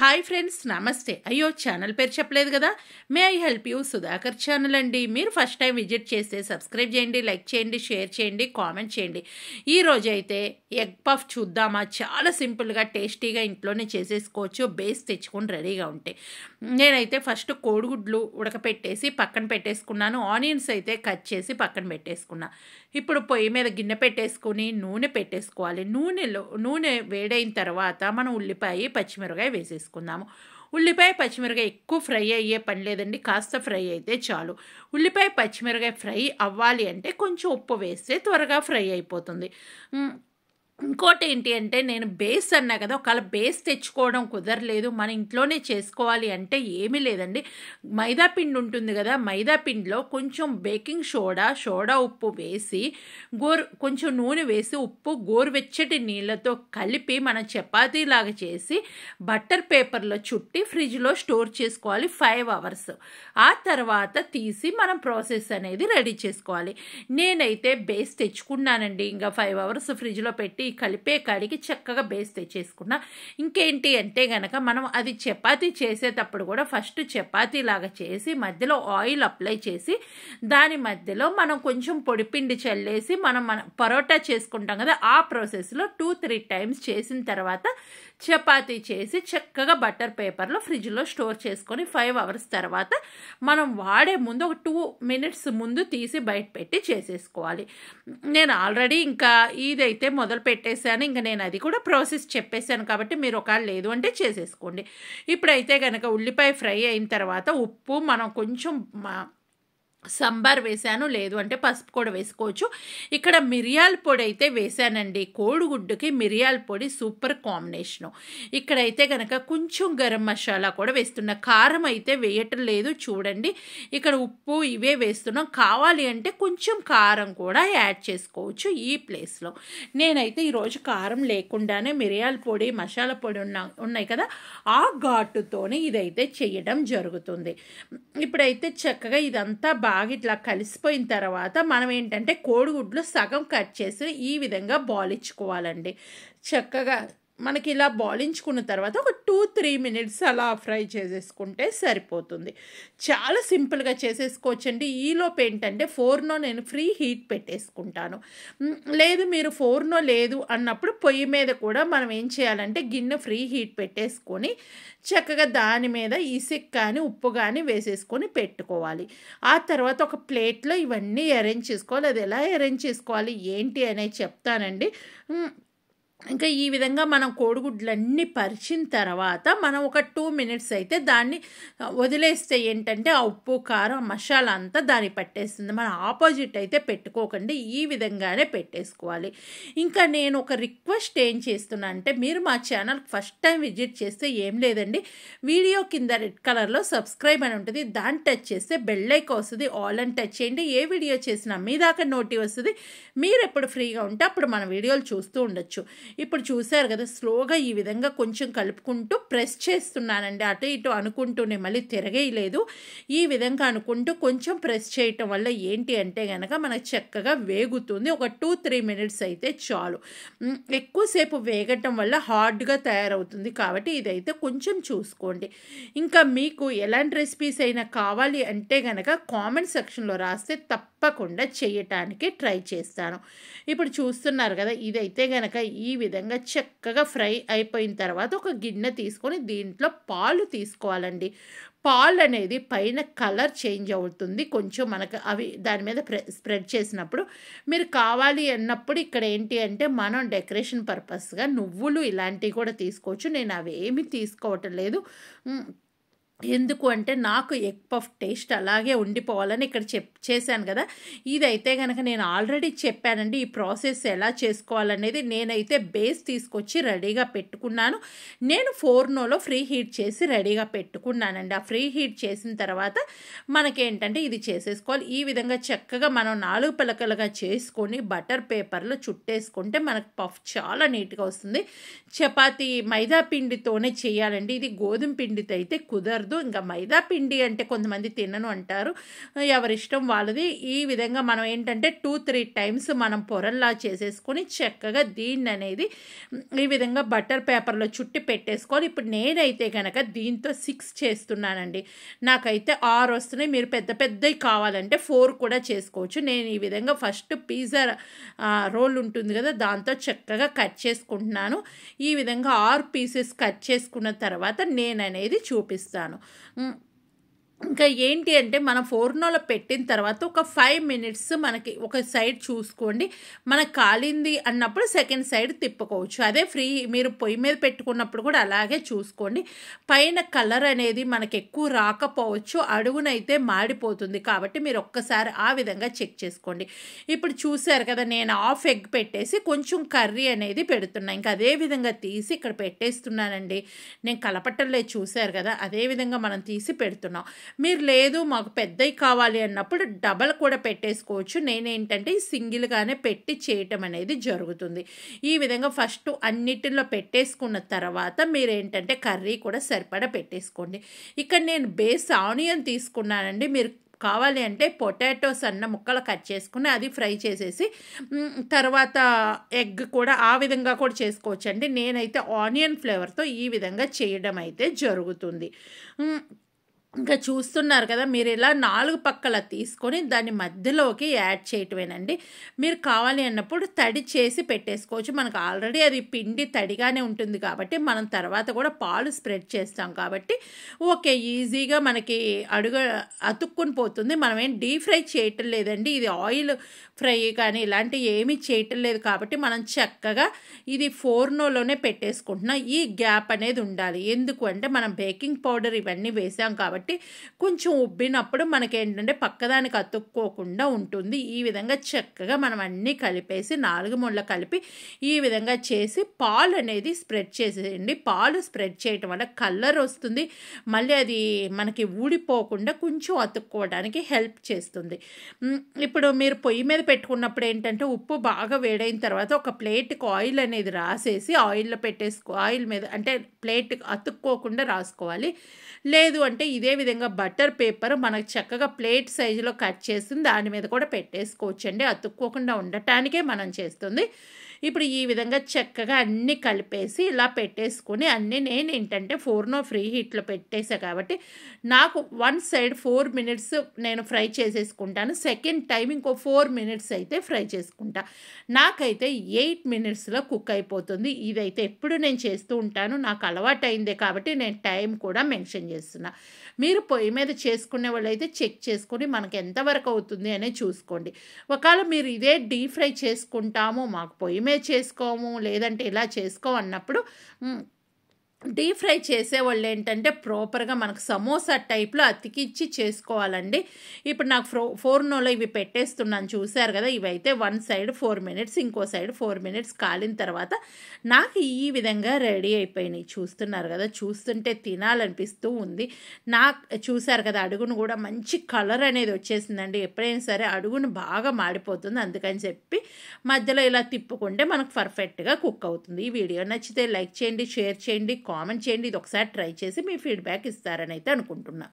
Hi friends, నమస్తే. అయ్యో, channel పేరు చెప్పలేదు కదా. May I help you Sudhakar channel అండి. మీరు ఫస్ట్ టైం విజిట్ చేస్తే సబ్స్క్రైబ్ చేయండి, లైక్ చేయండి, షేర్ చేయండి, కామెంట్ చేయండి. ఈరోజు అయితే ఎగ్ పఫ్ చూద్దామా. చాలా సింపుల్గా టేస్టీగా ఇంట్లోనే చేసేసుకోవచ్చు, బేస్ తెచ్చుకొని రెడీగా ఉంటే. నేనైతే ఫస్ట్ కోడిగుడ్లు ఉడకపెట్టేసి పక్కన పెట్టేసుకున్నాను. ఆనియన్స్ అయితే కట్ చేసి పక్కన పెట్టేసుకున్నా. ఇప్పుడు పొయ్యి మీద గిన్నె పెట్టేసుకుని నూనె పెట్టేసుకోవాలి. నూనె వేడైన తర్వాత మనం ఉల్లిపాయ పచ్చిమిరపకాయ వేసేసుకుందాము. ఉల్లిపాయ పచ్చిమిరపకాయ ఎక్కువ ఫ్రై అయ్యే పని లేదండి, కాస్త ఫ్రై అయితే చాలు. ఉల్లిపాయ పచ్చిమిరపకాయ ఫ్రై అవ్వాలి అంటే కొంచెం ఉప్పు వేస్తే త్వరగా ఫ్రై అయిపోతుంది. ఇంకోటి ఏంటి అంటే, నేను బేస్ అన్నా కదా, ఒకవేళ బేస్ తెచ్చుకోవడం కుదరలేదు, మన ఇంట్లోనే చేసుకోవాలి అంటే ఏమీ లేదండి. మైదా పిండి ఉంటుంది కదా, మైదా పిండిలో కొంచెం బేకింగ్ సోడా ఉప్పు వేసి కొంచెం నూనె వేసి ఉప్పు గోరువెచ్చటి నీళ్ళతో కలిపి మనం చపాతీలాగా చేసి బటర్ పేపర్లో చుట్టి ఫ్రిడ్జ్లో స్టోర్ చేసుకోవాలి 5 hours. ఆ తర్వాత తీసి మనం ప్రాసెస్ అనేది రెడీ చేసుకోవాలి. నేనైతే బేస్ తెచ్చుకున్నానండి. ఇంకా 5 hours ఫ్రిడ్జ్లో పెట్టి కలిపే కాడికి చక్కగా బేస్ తెచ్చేసుకున్నా. ఇంకేంటి అంటే గనక, మనం అది చపాతీ చేసేటప్పుడు కూడా ఫస్ట్ చపాతీ లాగా చేసి మధ్యలో ఆయిల్ అప్లై చేసి దాని మధ్యలో మనం కొంచెం పొడిపిండి చల్లేసి మనం పరోటా చేసుకుంటాం కదా, ఆ ప్రాసెస్లో 2-3 times చేసిన తర్వాత చపాతీ చేసి చక్కగా బటర్ పేపర్లో ఫ్రిడ్జ్లో స్టోర్ చేసుకొని 5 hours తర్వాత మనం వాడే ముందు ఒక 2 minutes ముందు తీసి బయట పెట్టి చేసేసుకోవాలి. నేను ఆల్రెడీ ఇంకా ఇదైతే మొదలు పెట్టేశాను. ఇంకా నేను అది కూడా ప్రాసెస్ చెప్పేశాను కాబట్టి మీరు ఒకవేళ లేదు అంటే చేసేసుకోండి. ఇప్పుడైతే కనుక ఉల్లిపాయ ఫ్రై అయిన తర్వాత ఉప్పు మనం కొంచెం సంబార్ వేసాను, లేదు అంటే పసుపు కూడా వేసుకోవచ్చు. ఇక్కడ మిరియాల పొడి అయితే వేసానండి. కోడిగుడ్డుకి మిరియాల పొడి సూపర్ కాంబినేషను. ఇక్కడైతే కనుక కొంచెం గరం మసాలా కూడా వేస్తున్నా. కారం అయితే వేయటం లేదు చూడండి. ఇక్కడ ఉప్పు ఇవే వేస్తున్నాం. కావాలి అంటే కొంచెం కారం కూడా యాడ్ చేసుకోవచ్చు ఈ ప్లేస్లో. నేనైతే ఈరోజు కారం లేకుండానే మిరియాల పొడి మసాలా పొడి ఉన్నాయి కదా, ఆ ఘాటుతోనే ఇదైతే చేయడం జరుగుతుంది. ఇప్పుడైతే చక్కగా ఇదంతా బాగా ఇట్లా కలిసిపోయిన తర్వాత మనం ఏంటంటే కోడిగుడ్లు సగం కట్ చేసి ఈ విధంగా బాలించుకోవాలండి. చక్కగా మనకి ఇలా బాలించుకున్న తర్వాత ఒక 2-3 minutes అలా ఫ్రై చేసేసుకుంటే సరిపోతుంది. చాలా సింపుల్గా చేసేసుకోవచ్చండి. ఈలోపు ఏంటంటే ఫోర్నో నేను ఫ్రీ హీట్ పెట్టేసుకుంటాను. లేదు మీరు ఫోర్నో లేదు అన్నప్పుడు పొయ్యి మీద కూడా మనం ఏం చేయాలంటే గిన్నె ఫ్రీ హీట్ పెట్టేసుకొని చక్కగా దాని మీద ఇసుక కానీ ఉప్పు కానీ వేసేసుకొని పెట్టుకోవాలి. ఆ తర్వాత ఒక ప్లేట్లో ఇవన్నీ అరేంజ్ చేసుకోవాలి. అది ఎలా అరేంజ్ చేసుకోవాలి ఏంటి అనేది చెప్తానండి. ఇంకా ఈ విధంగా మనం కోడిగుడ్లన్నీ పరిచిన తర్వాత మనం ఒక 2 minutes అయితే దాన్ని వదిలేస్తే ఏంటంటే ఆ ఉప్పు కారం మసాలా అంతా దాన్ని పట్టేస్తుంది. మనం ఆపోజిట్ అయితే పెట్టుకోకండి, ఈ విధంగానే పెట్టేసుకోవాలి. ఇంకా నేను ఒక రిక్వెస్ట్ ఏం చేస్తున్నా అంటే, మీరు మా ఛానల్ ఫస్ట్ టైం విజిట్ చేస్తే ఏం లేదండి, వీడియో కింద రెడ్ కలర్లో సబ్స్క్రైబ్ అని ఉంటుంది, దాన్ని టచ్ చేస్తే బెల్ ఐకాన్ వస్తుంది, ఆల్ అని టచ్ చేయండి. ఏ వీడియో చేసినా మీ దాకా నోటి వస్తుంది. మీరు ఎప్పుడు ఫ్రీగా ఉంటే అప్పుడు మన వీడియోలు చూస్తూ ఉండొచ్చు. ఇప్పుడు చూసారు కదా, స్లోగా ఈ విధంగా కొంచెం కలుపుకుంటూ ప్రెస్ చేస్తున్నానండి. అటు ఇటు అనుకుంటూనే, మళ్ళీ తిరగేయలేదు. ఈ విధంగా అనుకుంటూ కొంచెం ప్రెస్ చేయటం వల్ల ఏంటి అంటే కనుక మనకు చక్కగా వేగుతుంది. ఒక 2-3 minutes అయితే చాలు. ఎక్కువసేపు వేగటం వల్ల హార్డ్గా తయారవుతుంది కాబట్టి ఇదైతే కొంచెం చూసుకోండి. ఇంకా మీకు ఎలాంటి రెసిపీస్ అయినా కావాలి అంటే కనుక కామెంట్ సెక్షన్లో రాస్తే తప్పకుండా చేయటానికి ట్రై చేస్తాను. ఇప్పుడు చూస్తున్నారు కదా, ఇదైతే కనుక ఈ విధంగా చక్కగా ఫ్రై అయిపోయిన తర్వాత ఒక గిన్నె తీసుకొని దీంట్లో పాలు తీసుకోవాలండి. పాలు అనేది పైన కలర్ చేంజ్ అవుతుంది కొంచెం మనకు, అవి దాని మీద స్ప్రెడ్ చేసినప్పుడు మీరు కావాలి అన్నప్పుడు ఇక్కడ ఏంటి అంటే మనం డెకరేషన్ పర్పస్గా నువ్వులు ఇలాంటివి కూడా తీసుకోవచ్చు. నేను అవి ఏమీ తీసుకోవటం లేదు. ఎందుకు అంటే నాకు ఎగ్ పఫ్ టేస్ట్ అలాగే ఉండిపోవాలని ఇక్కడ చేశాను కదా. ఇదైతే కనుక నేను ఆల్రెడీ చెప్పానండి ఈ ప్రాసెస్ ఎలా చేసుకోవాలనేది. నేనైతే బేస్ తీసుకొచ్చి రెడీగా పెట్టుకున్నాను. నేను ఫోర్నోలో ఫ్రీ హీట్ చేసి రెడీగా పెట్టుకున్నానండి. ఆ ఫ్రీ హీట్ చేసిన తర్వాత మనకేంటంటే ఇది చేసేసుకోవాలి. ఈ విధంగా చక్కగా మనం 4 పలకలుగా చేసుకొని బటర్ పేపర్లో చుట్టేసుకుంటే మనకు పఫ్ చాలా నీట్గా వస్తుంది. చపాతీ మైదా పిండితోనే చేయాలండి. ఇది గోధుమ పిండితో అయితే కుదరదు. కుదరదు. ఇంకా మైదా పిండి అంటే కొంతమంది తినను అంటారు. ఎవరిష్టం వాళ్ళది. ఈ విధంగా మనం ఏంటంటే 2-3 టైమ్స్ మనం పొరల్లా చేసేసుకొని చక్కగా దీన్ననేది ఈ విధంగా బటర్ పేపర్‌లో చుట్టి పెట్టేసుకోవాలి. ఇప్పుడు నేనైతే గనక దీంతో 6 చేస్తున్నానండి. నాకైతే 6 వస్తున్నాయి. మీరు పెద్ద పెద్దవి కావాలంటే 4 కూడా చేసుకోవచ్చు. నేను ఈ విధంగా ఫస్ట్ పిజ్జా రోల్ ఉంటుంది కదా, దాంతో చక్కగా కట్ చేసుకుంటున్నాను. ఈ విధంగా 6 పీసెస్ కట్ చేసుకున్న తర్వాత నేననేది చూపిస్తాను. ఇంకా ఏంటి అంటే మనం ఫోర్నోలో పెట్టిన తర్వాత ఒక 5 మినిట్స్ మనకి ఒక సైడ్ చూసుకోండి. మనకు కాలింది అన్నప్పుడు సెకండ్ సైడ్ తిప్పుకోవచ్చు. అదే మీరు పొయ్యి మీద పెట్టుకున్నప్పుడు కూడా అలాగే చూసుకోండి. పైన కలర్ అనేది మనకి ఎక్కువ రాకపోవచ్చు, అడుగునైతే మాడిపోతుంది. కాబట్టి మీరు ఒక్కసారి ఆ విధంగా చెక్ చేసుకోండి. ఇప్పుడు చూసారు కదా, నేను హాఫ్ ఎగ్ పెట్టేసి కొంచెం కర్రీ అనేది పెడుతున్నా. ఇంకా అదే విధంగా తీసి ఇక్కడ పెట్టేస్తున్నానండి. నేను కలపట్టంలో చూసారు కదా, అదే విధంగా మనం తీసి పెడుతున్నాం. మీరు లేదు మాకు పెద్దవి కావాలి అన్నప్పుడు డబల్ కూడా పెట్టేసుకోవచ్చు. నేనేంటంటే సింగిల్గానే పెట్టి చేయటం అనేది జరుగుతుంది. ఈ విధంగా ఫస్ట్ అన్నిటిలో పెట్టేసుకున్న తర్వాత మీరేంటంటే కర్రీ కూడా సరిపడా పెట్టేసుకోండి. ఇక్కడ నేను బేస్ ఆనియన్ తీసుకున్నానండి. మీరు కావాలి అంటే పొటాటో సన్న ముక్కలు కట్ చేసుకుని అది ఫ్రై చేసేసి తర్వాత ఎగ్ కూడా ఆ విధంగా కూడా చేసుకోవచ్చండి. నేనైతే ఆనియన్ ఫ్లేవర్తో ఈ విధంగా చేయడం అయితే జరుగుతుంది. ఇంకా చూస్తున్నారు కదా, మీరు ఇలా 4 పక్కల తీసుకొని దాన్ని మధ్యలోకి యాడ్ చేయటమేనండి. మీరు కావాలి అన్నప్పుడు తడి చేసి పెట్టేసుకోవచ్చు. మనకు ఆల్రెడీ అది పిండి తడిగానే ఉంటుంది కాబట్టి మనం తర్వాత కూడా పాలు స్ప్రెడ్ చేస్తాం కాబట్టి ఓకే, ఈజీగా మనకి అతుక్కుని పోతుంది. మనం ఏం డీప్ ఫ్రై చేయటం లేదండి. ఇది ఆయిల్ ఫ్రై కానీ ఇలాంటివి ఏమీ చేయటం లేదు కాబట్టి మనం చక్కగా ఇది ఫోర్నోలోనే పెట్టేసుకుంటున్నాం. ఈ గ్యాప్ అనేది ఉండాలి. ఎందుకు అంటే మనం బేకింగ్ పౌడర్ ఇవన్నీ వేసాం కాబట్టి కొంచెం ఉబ్బినప్పుడు మనకేంటంటే పక్కదానికి అతుక్కోకుండా ఉంటుంది. ఈ విధంగా చక్కగా మనం అన్నీ కలిపేసి 4 ముళ్ళ కలిపి ఈ విధంగా చేసి పాలు అనేది స్ప్రెడ్ చేసేయండి. పాలు స్ప్రెడ్ చేయటం వల్ల కలర్ వస్తుంది. మళ్ళీ అది మనకి ఊడిపోకుండా కొంచెం అతుక్కోవడానికి హెల్ప్ చేస్తుంది. ఇప్పుడు మీరు పొయ్యి మీద పెట్టుకున్నప్పుడు ఏంటంటే ఉప్పు బాగా వేడైన తర్వాత ఒక ప్లేట్కి ఆయిల్ అనేది రాసేసి ఆయిల్లో ఆయిల్ మీద అంటే ప్లేట్ అతుక్కోకుండా రాసుకోవాలి. లేదు అంటే ఇదే విధంగా బటర్ పేపర్ మనకు చక్కగా ప్లేట్ సైజులో కట్ చేసి దాని మీద కూడా పెట్టేసుకోవచ్చండి. అతుక్కోకుండా ఉండటానికే మనం చేస్తుంది. ఇప్పుడు ఈ విధంగా చక్కగా అన్నీ కలిపేసి ఇలా పెట్టేసుకొని అన్నీ నేను ఏంటంటే ఫోర్నో ఫ్రీ హీట్లో పెట్టేసా కాబట్టి నాకు వన్ సైడ్ 4 మినిట్స్ నేను ఫ్రై చేసేసుకుంటాను. సెకండ్ టైం ఇంకో 4 మినిట్స్ అయితే ఫ్రై చేసుకుంటా. నాకైతే 8 మినిట్స్లో కుక్ అయిపోతుంది. ఇదైతే ఎప్పుడు నేను చేస్తూ ఉంటాను. నాకు అలవాటు అయిందే కాబట్టి నేను టైం కూడా మెన్షన్ చేస్తున్నా. మీరు పొయ్యి మీద చేసుకునే వాళ్ళైతే చెక్ చేసుకొని మనకు ఎంతవరకు అవుతుంది అనేది చూసుకోండి. ఒకవేళ మీరు ఇదే డీప్ ఫ్రై చేసుకుంటాము, మాకు పొయ్యి మీద చేసుకోము, లేదంటే ఇలా చేసుకోమన్నప్పుడు డీప్ ఫ్రై చేసేవాళ్ళు ఏంటంటే ప్రాపర్గా మనకు సమోసా టైప్లో అతికిచ్చి చేసుకోవాలండి. ఇప్పుడు నాకు ఫోర్నోలో ఇవి పెట్టేస్తున్నాను చూసారు కదా, ఇవైతే వన్ సైడ్ 4 మినిట్స్ ఇంకో సైడ్ 4 మినిట్స్ కాలిన తర్వాత నాకు ఈ విధంగా రెడీ అయిపోయినాయి. చూస్తున్నారు కదా, చూస్తుంటే తినాలనిపిస్తూ ఉంది. చూసారు కదా, అడుగును కూడా మంచి కలర్ అనేది వచ్చేసిందండి. ఎప్పుడైనా సరే అడుగును బాగా మాడిపోతుంది, అందుకని చెప్పి మధ్యలో ఇలా తిప్పుకుంటే మనకు పర్ఫెక్ట్గా కుక్ అవుతుంది. ఈ వీడియో నచ్చితే లైక్ చేయండి, షేర్ చేయండి, కామెంట్ చేయండి. ఇది ఒకసారి ట్రై చేసి మీ ఫీడ్బ్యాక్ ఇస్తారని అయితే అనుకుంటున్నా.